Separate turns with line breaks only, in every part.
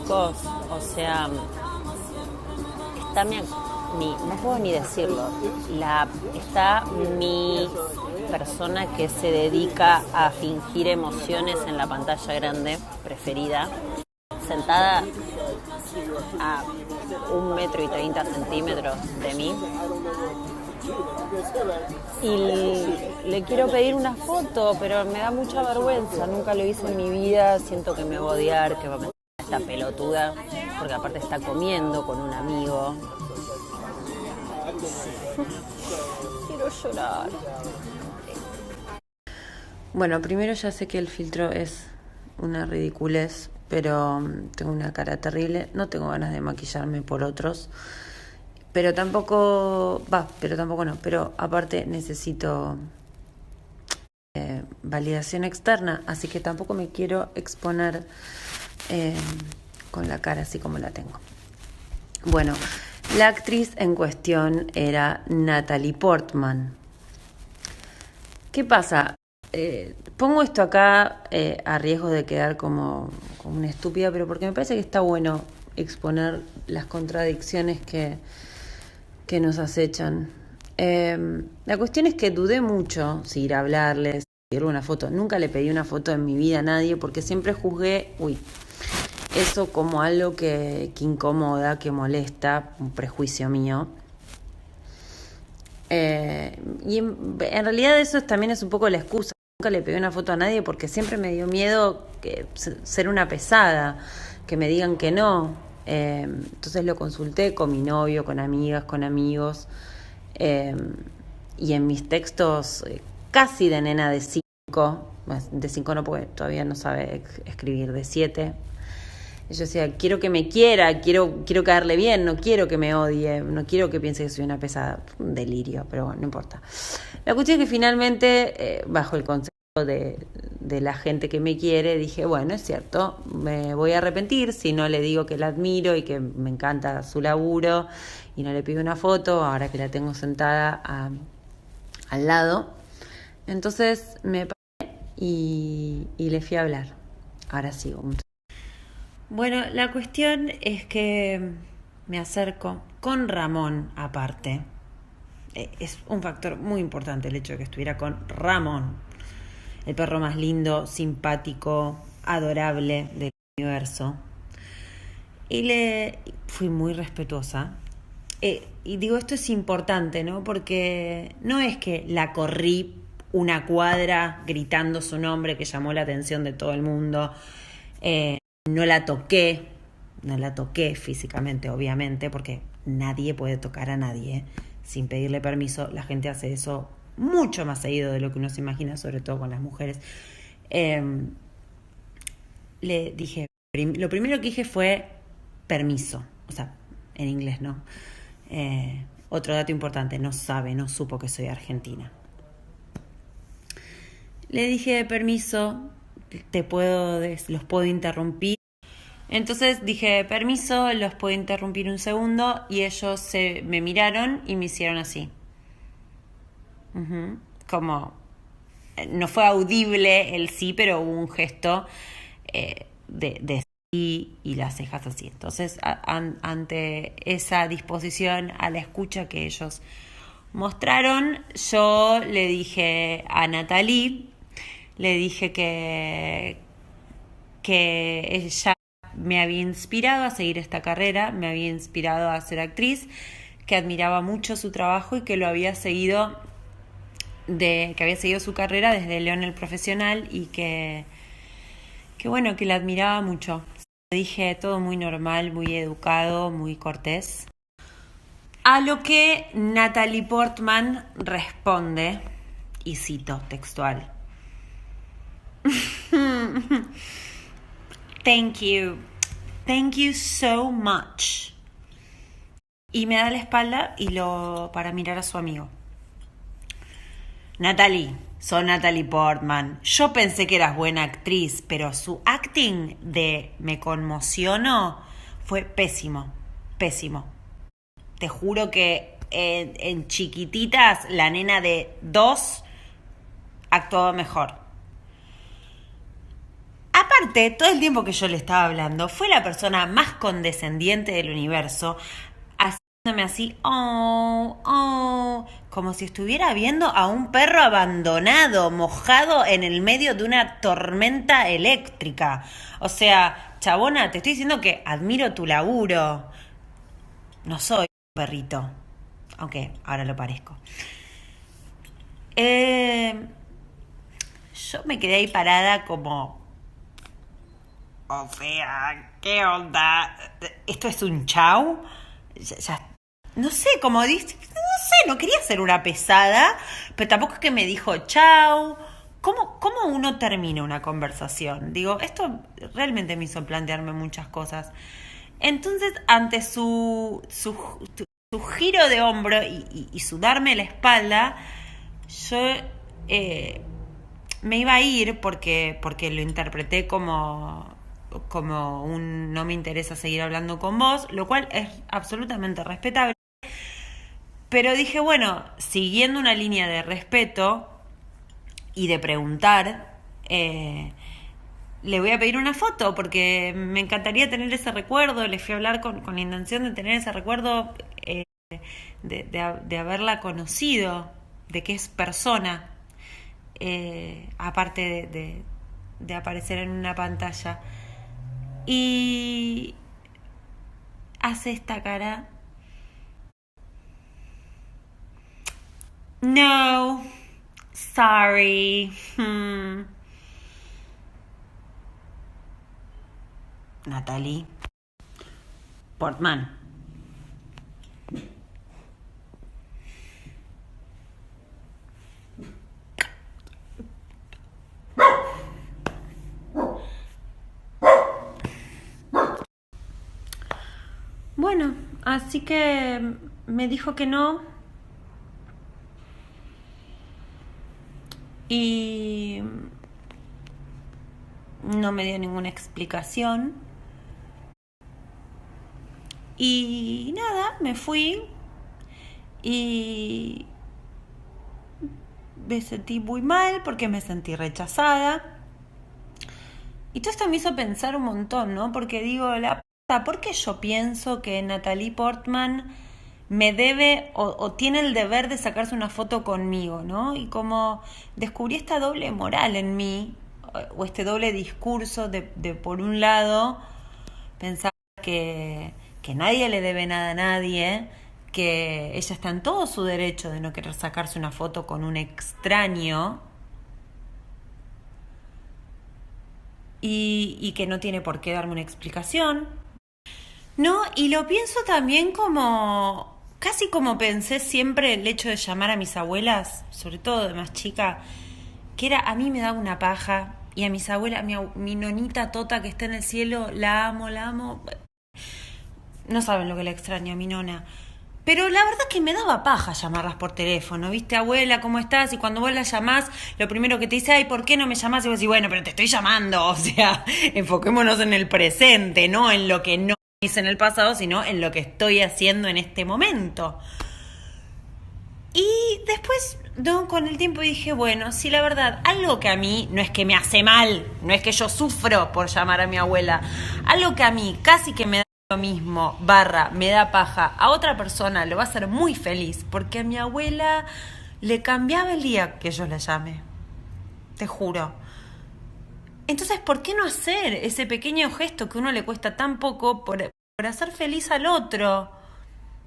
chicos, o sea, está no puedo ni decirlo, está mi persona que se dedica a fingir emociones en la pantalla grande, preferida, sentada a 1,30 m de mí. Y le quiero pedir una foto, pero me da mucha vergüenza. Nunca lo hice en mi vida. Siento que me va a odiar, que va a pensar esta pelotuda, porque aparte está comiendo con un amigo. Quiero llorar. Bueno, primero ya sé que el filtro es una ridiculez, pero tengo una cara terrible. No tengo ganas de maquillarme por otros. Pero tampoco no. Pero aparte necesito validación externa, así que tampoco me quiero exponer con la cara así como la tengo. Bueno, la actriz en cuestión era Natalie Portman. ¿Qué pasa? Pongo esto acá a riesgo de quedar como una estúpida, pero porque me parece que está bueno exponer las contradicciones que nos acechan. La cuestión es que dudé mucho si ir a hablarles, pedirle una foto. Nunca le pedí una foto en mi vida a nadie porque siempre juzgué, eso como algo que incomoda, que molesta, un prejuicio mío. Y en realidad eso también es un poco la excusa. Nunca le pedí una foto a nadie porque siempre me dio miedo ser una pesada, que me digan que no. Entonces lo consulté con mi novio, con amigas, con amigos, y en mis textos casi de nena de 5, de 5 no porque todavía no sabe escribir, de 7, yo decía, quiero que me quiera, quiero caerle bien, no quiero que me odie, no quiero que piense que soy una pesada. Un delirio, pero bueno, no importa. La cuestión es que finalmente, bajo el consejo de la gente que me quiere, dije, bueno, es cierto, me voy a arrepentir si no le digo que la admiro y que me encanta su laburo y no le pido una foto ahora que la tengo sentada al lado. Entonces me paré y le fui a hablar. Ahora sigo. Bueno, la cuestión es que me acerco con Ramón aparte. Es un factor muy importante el hecho de que estuviera con Ramón, el perro más lindo, simpático, adorable del universo. Y le fui muy respetuosa. Y digo, esto es importante, ¿no? Porque no es que la corrí una cuadra gritando su nombre que llamó la atención de todo el mundo. No la toqué físicamente, obviamente, porque nadie puede tocar a nadie sin pedirle permiso. La gente hace eso mucho más seguido de lo que uno se imagina, sobre todo con las mujeres. Le dije, lo primero que dije fue permiso, o sea, en inglés, ¿no? Otro dato importante, no supo que soy argentina. Le dije, permiso, los puedo interrumpir. Entonces dije, permiso, los puedo interrumpir un segundo, y ellos me miraron y me hicieron así. Como, no fue audible el sí, pero hubo un gesto de sí y las cejas así. Entonces, ante esa disposición a la escucha que ellos mostraron, yo le dije a Natalie, le dije que ella me había inspirado a seguir esta carrera, me había inspirado a ser actriz, que admiraba mucho su trabajo y que había seguido su carrera desde León el Profesional, y que bueno, que la admiraba mucho. Le dije todo muy normal, muy educado, muy cortés. A lo que Natalie Portman responde, y cito textual: Thank you so much. Y me da la espalda para mirar a su amigo. Natalie, soy Natalie Portman. Yo pensé que eras buena actriz, pero su acting de me conmocionó fue pésimo. Te juro que en Chiquititas la nena de 2 actuaba mejor. aparte, todo el tiempo que yo le estaba hablando, fue la persona más condescendiente del universo, haciéndome así, como si estuviera viendo a un perro abandonado, mojado en el medio de una tormenta eléctrica. O sea, chabona, te estoy diciendo que admiro tu laburo. No soy un perrito, aunque ahora lo parezco. Yo me quedé ahí parada como... O sea, ¿qué onda? ¿Esto es un chau? No sé, como dice... No sé, no quería ser una pesada, pero tampoco es que me dijo chau. ¿Cómo uno termina una conversación? Digo, esto realmente me hizo plantearme muchas cosas. Entonces, ante su giro de hombro y su darme la espalda, yo me iba a ir porque lo interpreté como un no me interesa seguir hablando con vos, lo cual es absolutamente respetable. Pero dije, bueno, siguiendo una línea de respeto y de preguntar, le voy a pedir una foto porque me encantaría tener ese recuerdo. Le fui a hablar con la intención de tener ese recuerdo, de haberla conocido, de que es persona, aparte de aparecer en una pantalla. Y hace esta cara. No, sorry. Natalie Portman. Bueno, así que me dijo que no. Y no me dio ninguna explicación. Y nada, me fui. Y me sentí muy mal porque me sentí rechazada. Y todo esto me hizo pensar un montón, ¿no? Porque digo, ¿por qué yo pienso que Natalie Portman me debe o tiene el deber de sacarse una foto conmigo, ¿no? Y como descubrí esta doble moral en mí, o este doble discurso de por un lado, pensar que nadie le debe nada a nadie, que ella está en todo su derecho de no querer sacarse una foto con un extraño, y que no tiene por qué darme una explicación. No, y lo pienso también como, casi como pensé siempre el hecho de llamar a mis abuelas, sobre todo de más chica, que era, a mí me daba una paja, y a mis abuelas, mi nonita Tota que está en el cielo, la amo, no saben lo que la extraño a mi nona. Pero la verdad es que me daba paja llamarlas por teléfono, ¿viste? Abuela, ¿cómo estás? Y cuando vos las llamás, lo primero que te dice, ay, ¿por qué no me llamás? Y vos decís, bueno, pero te estoy llamando. O sea, enfoquémonos en el presente, no en lo que no hice en el pasado, sino en lo que estoy haciendo en este momento. Y después, no, con el tiempo dije, bueno, sí, la verdad, algo que a mí no es que me hace mal, no es que yo sufro por llamar a mi abuela, algo que a mí casi que me da lo mismo, me da paja, a otra persona lo va a hacer muy feliz, porque a mi abuela le cambiaba el día que yo la llame, te juro. Entonces, ¿por qué no hacer ese pequeño gesto que a uno le cuesta tan poco por hacer feliz al otro?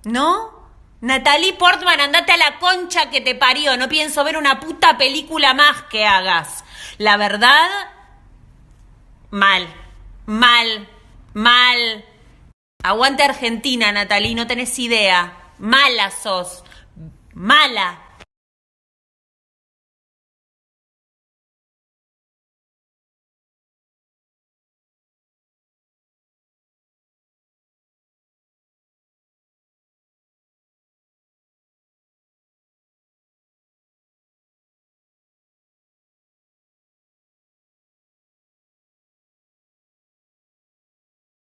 ¿No? Natalie Portman, andate a la concha que te parió, no pienso ver una puta película más que hagas. La verdad, mal. Aguante Argentina, Natalie, no tenés idea. Mala sos. Mala.